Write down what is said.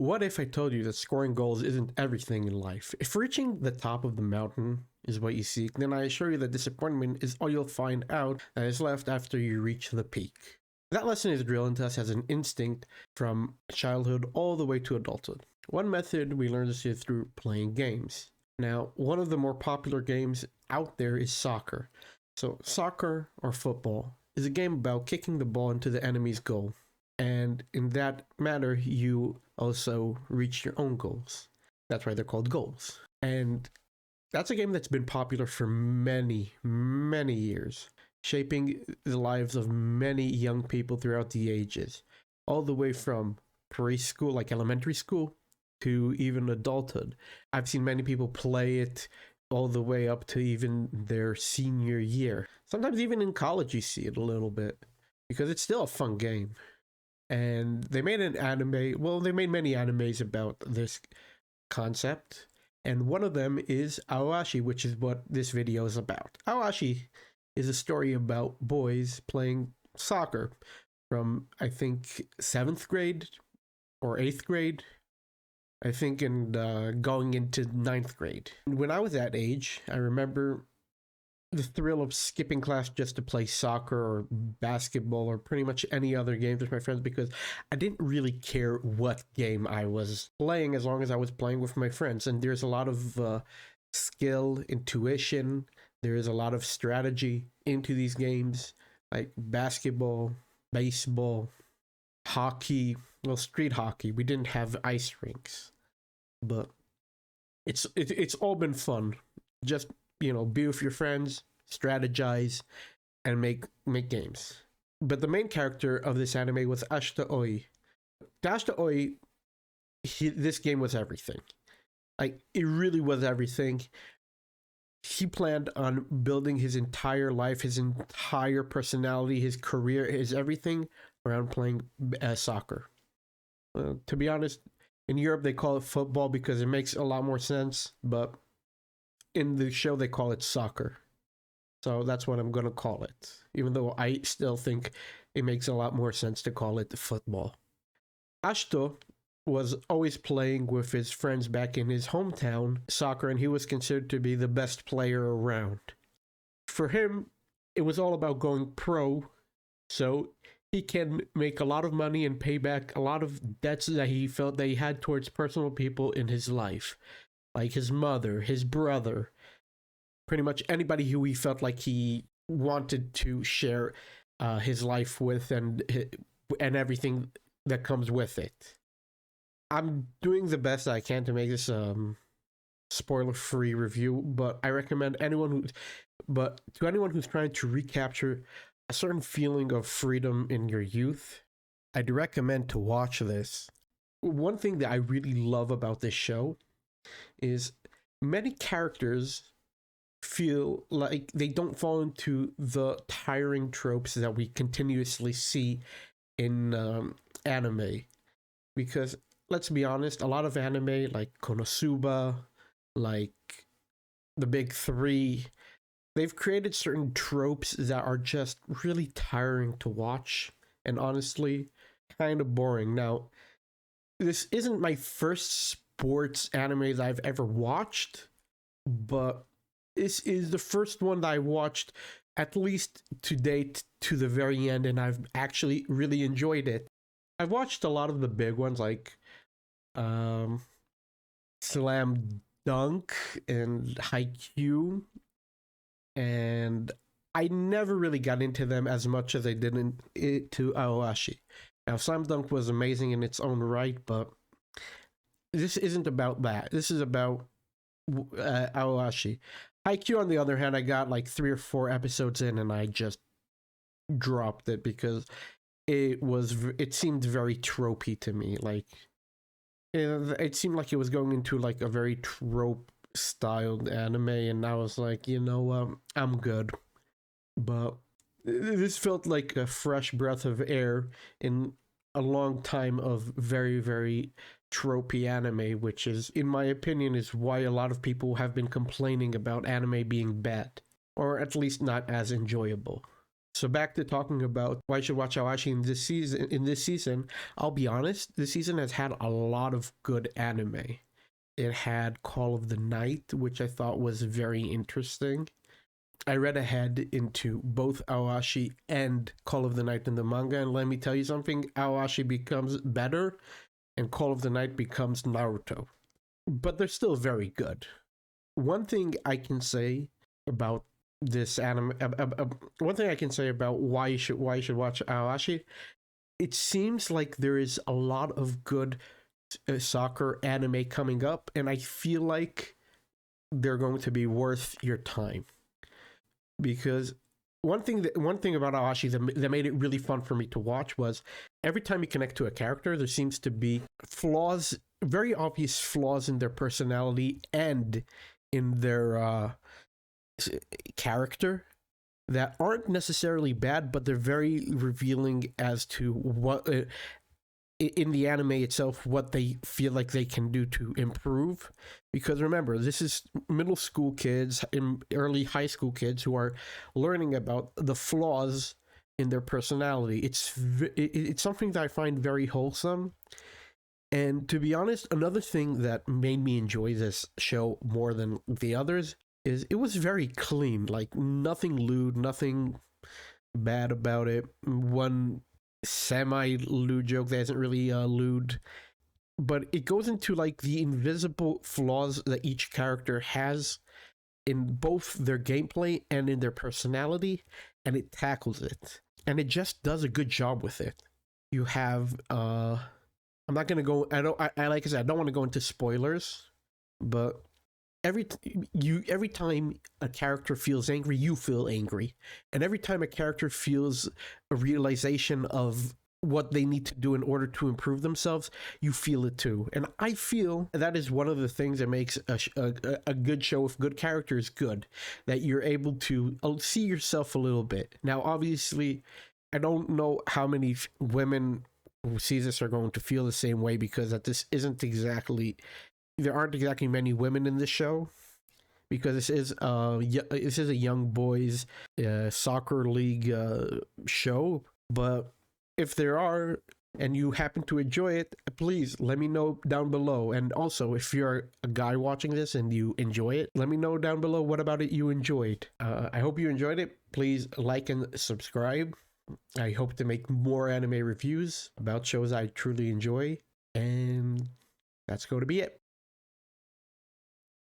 What if I told you that scoring goals isn't everything in life? If reaching the top of the mountain is what you seek, then I assure you that disappointment is all you'll find out that is left after you reach the peak. That lesson is drilled into us as an instinct from childhood all the way to adulthood. One method we learn this is through playing games. Now, one of the more popular games out there is soccer. So, soccer or football is a game about kicking the ball into the enemy's goal. And in that matter, you also reach your own goals. That's why they're called goals. And that's a game that's been popular for many, many years, shaping the lives of many young people throughout the ages, all the way from preschool, like elementary school, to even adulthood. I've seen many people play it all the way up to even their senior year. Sometimes even in college you see it a little bit, because it's still a fun game. And they made an anime, well, they made many animes about this concept. And one of them is Aoashi, which is what this video is about. Aoashi is a story about boys playing soccer from, I think, 7th grade or 8th grade. I think, and going into 9th grade. When I was that age, I remember the thrill of skipping class just to play soccer or basketball or pretty much any other games with my friends, because I didn't really care what game I was playing as long as I was playing with my friends. And there's a lot of skill, intuition, there is a lot of strategy into these games, like basketball, baseball, hockey, well, street hockey. We didn't have ice rinks, but it's all been fun. Just, you know, be with your friends, strategize, and make games. But the main character of this anime was Ashita Oi. To Ashita Oi, this game was everything. Like, it really was everything. He planned on building his entire life, his entire personality, his career, his everything around playing soccer. To be honest, in Europe they call it football because it makes a lot more sense, but in the show they call it soccer. So that's what I'm going to call it, even though I still think it makes a lot more sense to call it football. Ashito was always playing with his friends back in his hometown soccer, and he was considered to be the best player around. For him, it was all about going pro, so he can make a lot of money and pay back a lot of debts that he felt that he had towards personal people in his life, like his mother, his brother, pretty much anybody who he felt like he wanted to share his life with, and everything that comes with it. I'm doing the best I can to make this spoiler-free review, but I recommend anyone who's trying to recapture a certain feeling of freedom in your youth, I'd recommend to watch this. One thing that I really love about this show is many characters feel like they don't fall into the tiring tropes that we continuously see in anime. Because, let's be honest, a lot of anime, like Konosuba, like the big three, they've created certain tropes that are just really tiring to watch, and honestly, kind of boring. Now, this isn't my first sports anime that I've ever watched, but this is the first one that I watched, at least to date, to the very end, and I've actually really enjoyed it. I've watched a lot of the big ones, like Slam Dunk and Haikyuu, and I never really got into them as much as I did into Aoashi. Now, Slam Dunk was amazing in its own right, but this isn't about that. This is about Aoashi. Haikyuu, on the other hand, I got like 3 or 4 episodes in, and I just dropped it because it seemed very tropey to me. Like, it seemed like it was going into like a very trope styled anime, and I was like, you know what, I'm good. But this felt like a fresh breath of air in a long time of very, very tropey anime, which is, in my opinion, is why a lot of people have been complaining about anime being bad, or at least not as enjoyable. So back to talking about why you should watch Aoashi in this season. In this season, I'll be honest, this season has had a lot of good anime. It had Call of the Night, which I thought was very interesting. I read ahead into both Aoashi and Call of the Night in the manga, and let me tell you something, Aoashi becomes better and Call of the Night becomes Naruto. But they're still very good. One thing I can say about this anime, one thing I can say about why you should watch Aoashi, it seems like there is a lot of good soccer anime coming up, and I feel like they're going to be worth your time. Because one thing about Aoashi that made it really fun for me to watch was every time you connect to a character, there seems to be flaws, very obvious flaws in their personality and in their character that aren't necessarily bad, but they're very revealing as to what in the anime itself what they feel like they can do to improve. Because remember, this is middle school kids and early high school kids who are learning about the flaws in their personality. It's something that I find very wholesome. And to be honest, another thing that made me enjoy this show more than the others is it was very clean, like nothing lewd, nothing bad about it. One semi-lewd joke that isn't really lewd, but it goes into like the invisible flaws that each character has in both their gameplay and in their personality, and it tackles it, and it just does a good job with it. You have I'm not gonna go, I like I said, I don't want to go into spoilers, but every time a character feels angry, you feel angry, and every time a character feels a realization of what they need to do in order to improve themselves, you feel it too. And I feel that is one of the things that makes a good show with good characters good, that you're able to see yourself a little bit. Now obviously I don't know how many women who see this are going to feel the same way, because that there aren't exactly many women in this show, because this is a young boys soccer league show. But if there are, and you happen to enjoy it, please let me know down below. And also, if you're a guy watching this and you enjoy it, let me know down below what about it you enjoyed. I hope you enjoyed it. Please like and subscribe. I hope to make more anime reviews about shows I truly enjoy, and that's going to be it.